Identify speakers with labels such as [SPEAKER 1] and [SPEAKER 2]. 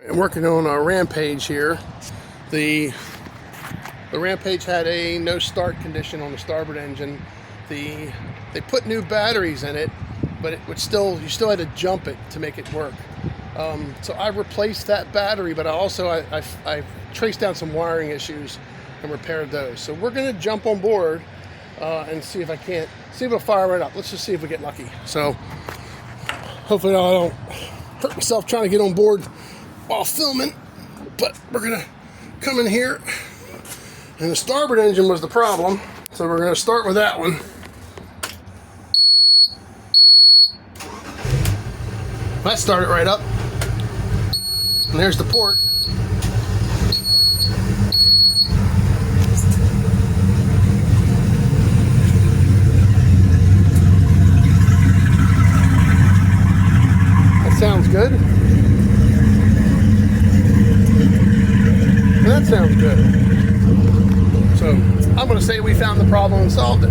[SPEAKER 1] I'm working on a Rampage here. The Rampage had a no start condition on the starboard engine. They put new batteries in it, but it would you still had to jump it to make it work. So I replaced that battery, but I traced down some wiring issues and repaired those. So we're gonna jump on board and see if it'll fire right up. Let's just see if we get lucky. So hopefully I don't hurt myself trying to get on board while filming, but we're gonna come in here, and the starboard engine was the problem, so we're gonna start with that one. That started right up, and there's the port. That sounds good. That sounds good. So I'm going to say we found the problem and solved it.